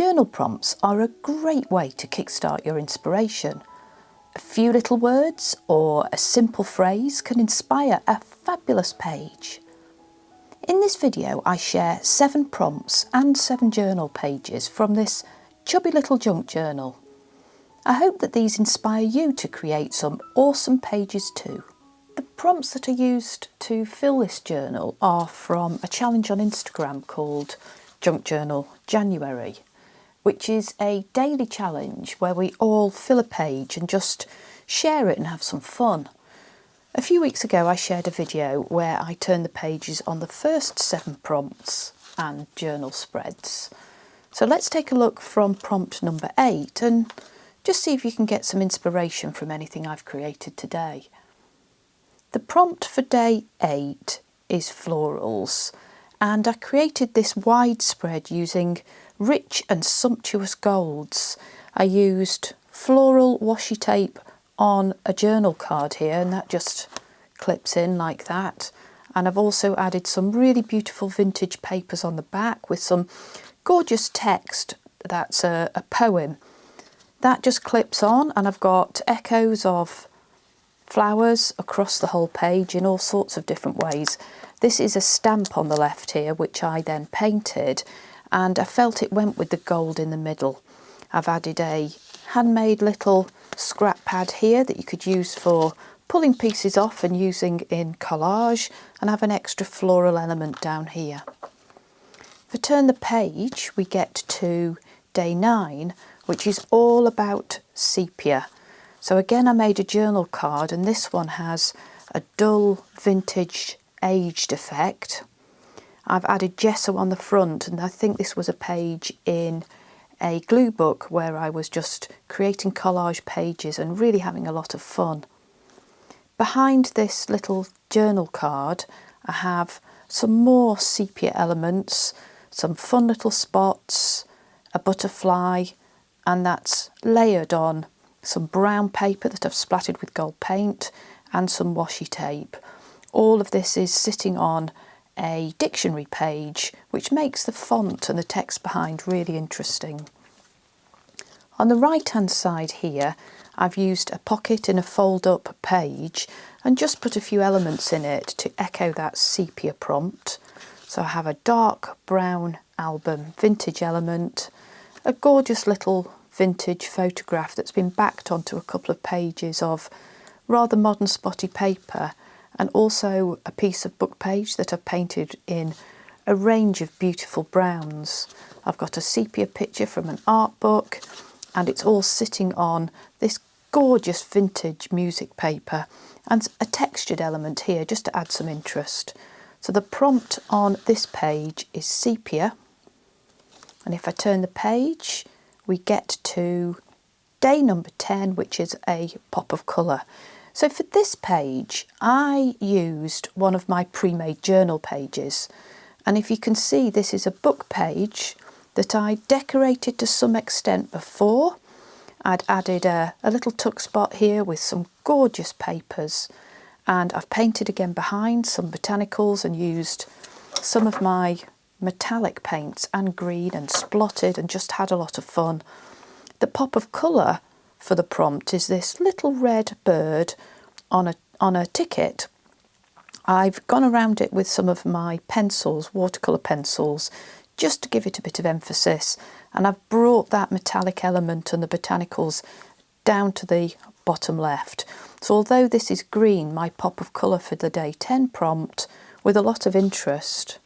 Journal prompts are a great way to kickstart your inspiration. A few little words or a simple phrase can inspire a fabulous page. In this video I share 7 prompts and 7 journal pages from this chubby little junk journal. I hope that these inspire you to create some awesome pages too. The prompts that are used to fill this journal are from a challenge on Instagram called JunkJournalJanuary, which is a daily challenge where we all fill a page and just share it and have some fun. A few weeks ago I shared a video where I turned the pages on the first 7 prompts and journal spreads. So let's take a look from prompt number 8 and just see if you can get some inspiration from anything I've created today. The prompt for day 8 is florals, and I created this wide spread using rich and sumptuous golds. I used floral washi tape on a journal card here, and that just clips in like that. And I've also added some really beautiful vintage papers on the back with some gorgeous text that's a poem. That just clips on, and I've got echoes of flowers across the whole page in all sorts of different ways. This is a stamp on the left here which I then painted, and I felt it went with the gold in the middle. I've added a handmade little scrap pad here that you could use for pulling pieces off and using in collage, and have an extra floral element down here. If I turn the page, we get to day 9, which is all about sepia. So again I made a journal card, and this one has a dull vintage aged effect. I've added gesso on the front, and I think this was a page in a glue book where I was just creating collage pages and really having a lot of fun. Behind this little journal card I have some more sepia elements, some fun little spots, a butterfly, and that's layered on some brown paper that I've splattered with gold paint and some washi tape. All of this is sitting on a dictionary page, which makes the font and the text behind really interesting. On the right hand side here I've used a pocket in a fold up page and just put a few elements in it to echo that sepia prompt. So I have a dark brown album vintage element, a gorgeous little vintage photograph that's been backed onto a couple of pages of rather modern spotty paper, and also a piece of book page that I've painted in a range of beautiful browns. I've got a sepia picture from an art book, and it's all sitting on this gorgeous vintage music paper, and a textured element here just to add some interest. So the prompt on this page is sepia, and if I turn the page we get to day number 10, which is a pop of colour. So for this page I used one of my pre-made journal pages, and if you can see, this is a book page that I decorated to some extent before. I'd added a little tuck spot here with some gorgeous papers, and I've painted again behind some botanicals and used some of my metallic paints and green and splotted and just had a lot of fun. The pop of colour for the prompt is this little red bird on a ticket. I've gone around it with some of my pencils, watercolour pencils, just to give it a bit of emphasis, and I've brought that metallic element and the botanicals down to the bottom left. So although this is green, my pop of colour for the day 10 prompt with a lot of interest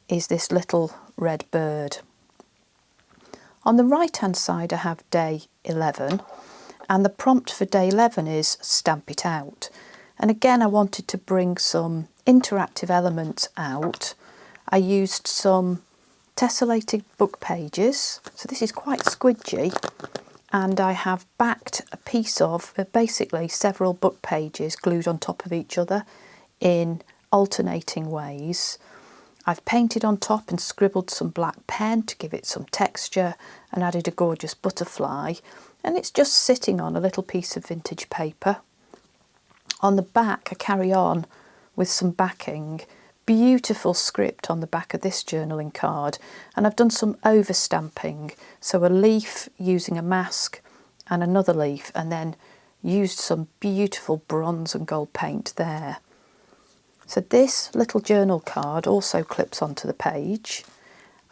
is this little red bird. On the right hand side I have day 11, and the prompt for day 11 is stamp it out. And again I wanted to bring some interactive elements out. I used some tessellated book pages, so this is quite squidgy, and I have backed a piece of basically several book pages glued on top of each other in alternating ways. I've painted on top and scribbled some black pen to give it some texture, and added a gorgeous butterfly, and it's just sitting on a little piece of vintage paper. On the back I carry on with some backing, beautiful script on the back of this journaling card, and I've done some overstamping, so a leaf using a mask and another leaf, and then used some beautiful bronze and gold paint there. So this little journal card also clips onto the page.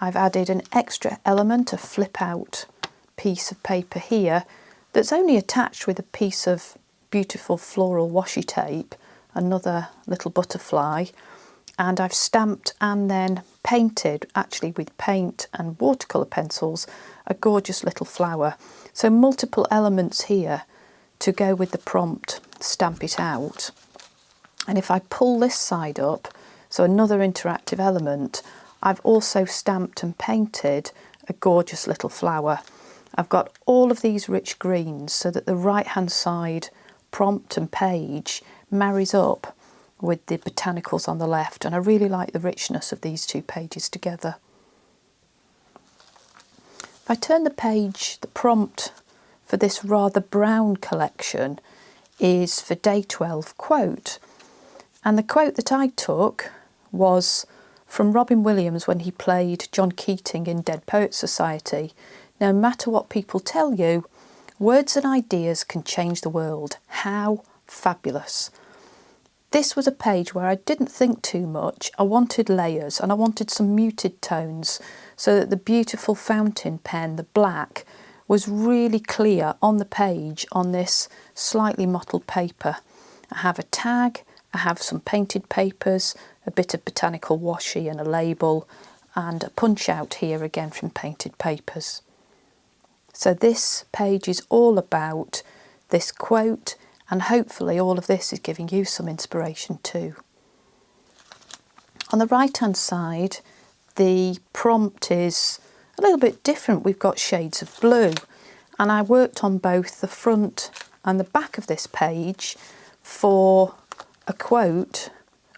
I've added an extra element, a flip out piece of paper here that's only attached with a piece of beautiful floral washi tape, another little butterfly, and I've stamped and then painted, actually with paint and watercolour pencils, a gorgeous little flower. So multiple elements here to go with the prompt, stamp it out. And if I pull this side up, so another interactive element, I've also stamped and painted a gorgeous little flower. I've got all of these rich greens so that the right hand side prompt and page marries up with the botanicals on the left, and I really like the richness of these two pages together. If I turn the page, the prompt for this rather brown collection is for day 12 quote, and the quote that I took was from Robin Williams when he played John Keating in Dead Poets Society. No matter what people tell you, words and ideas can change the world. How fabulous. This was a page where I didn't think too much. I wanted layers and I wanted some muted tones so that the beautiful fountain pen, the black, was really clear on the page on this slightly mottled paper. I have a tag, I have some painted papers, a bit of botanical washi and a label, and a punch out here again from painted papers. So this page is all about this quote, and hopefully all of this is giving you some inspiration too. On the right hand side, the prompt is a little bit different. We've got shades of blue, and I worked on both the front and the back of this page for a quote,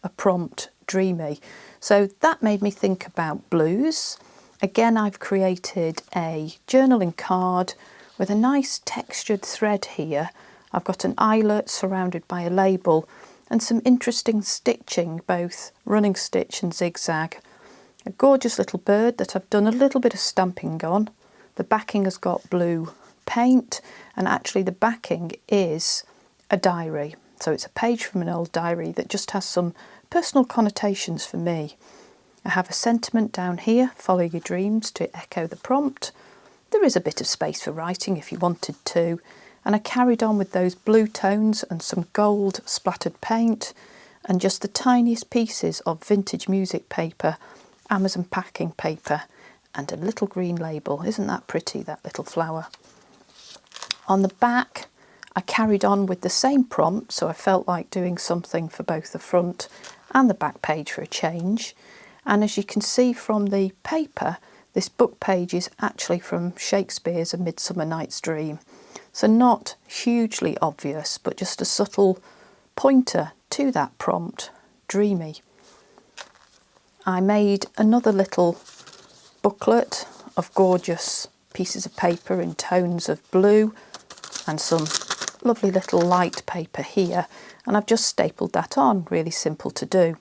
a prompt, dreamy. So that made me think about blues. Again, I've created a journaling card with a nice textured thread here. I've got an eyelet surrounded by a label and some interesting stitching, both running stitch and zigzag. A gorgeous little bird that I've done a little bit of stamping on. The backing has got blue paint, and actually the backing is a diary. So it's a page from an old diary that just has some personal connotations for me. I have a sentiment down here, follow your dreams, to echo the prompt. There is a bit of space for writing if you wanted to, and I carried on with those blue tones and some gold splattered paint and just the tiniest pieces of vintage music paper, Amazon packing paper, and a little green label. Isn't that pretty, that little flower? On the back, I carried on with the same prompt, so I felt like doing something for both the front and the back page for a change. And as you can see from the paper, this book page is actually from Shakespeare's A Midsummer Night's Dream. So not hugely obvious, but just a subtle pointer to that prompt, dreamy. I made another little booklet of gorgeous pieces of paper in tones of blue and some lovely little light paper here, and I've just stapled that on, really simple to do.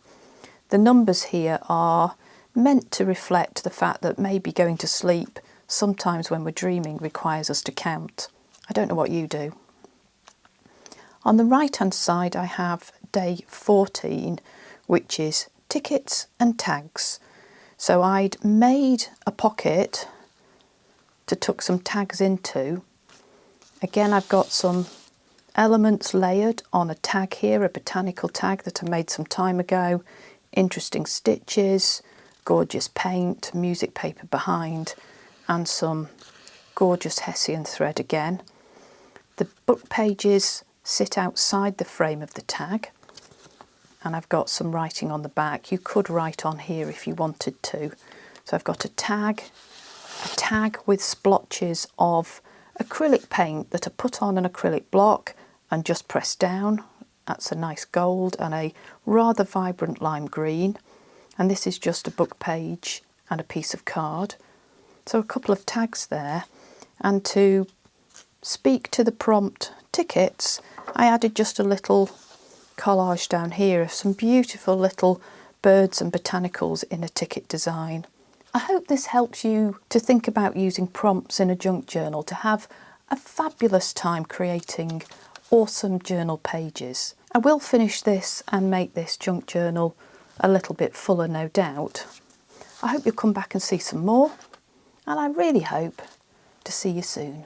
The numbers here are meant to reflect the fact that maybe going to sleep sometimes when we're dreaming requires us to count. I don't know what you do. On the right hand side I have day 14, which is tickets and tags. So I'd made a pocket to tuck some tags into. Again, I've got some elements layered on a tag here, a botanical tag that I made some time ago. Interesting stitches, gorgeous paint, music paper behind, and some gorgeous Hessian thread again. The book pages sit outside the frame of the tag, and I've got some writing on the back. You could write on here if you wanted to. So I've got a tag with splotches of acrylic paint that are put on an acrylic block and just pressed down. That's a nice gold and a rather vibrant lime green. And this is just a book page and a piece of card. So a couple of tags there. And to speak to the prompt tickets, I added just a little collage down here of some beautiful little birds and botanicals in a ticket design. I hope this helps you to think about using prompts in a junk journal to have a fabulous time creating awesome journal pages. I will finish this and make this junk journal a little bit fuller, no doubt. I hope you'll come back and see some more, and I really hope to see you soon.